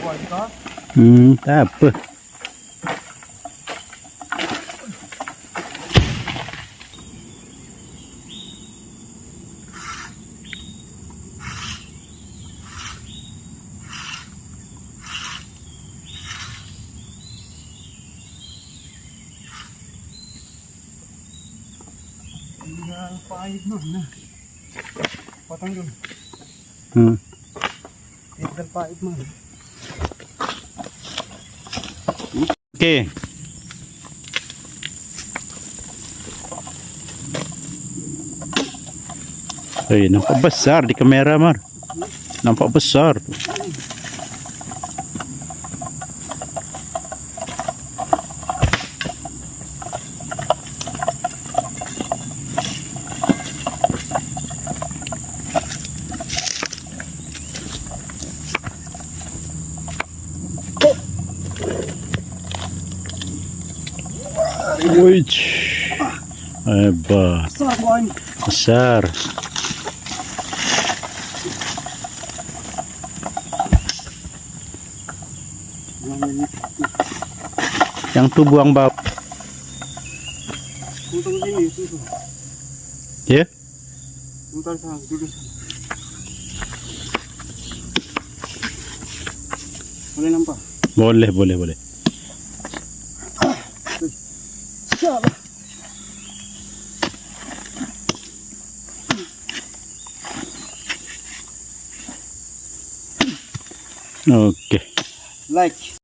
apa. Pahit nun na. Patang dun. Tinggal pahit man. Okay. Ay, nampak besar di kamera, Mar. Nampak besar. Wih, hebat. Besar boy. Besar. Yang tu buang bau. Untung sini susu. Ya? Untung sana dulu. Boleh nampak? Boleh, boleh, boleh. Oke. Like.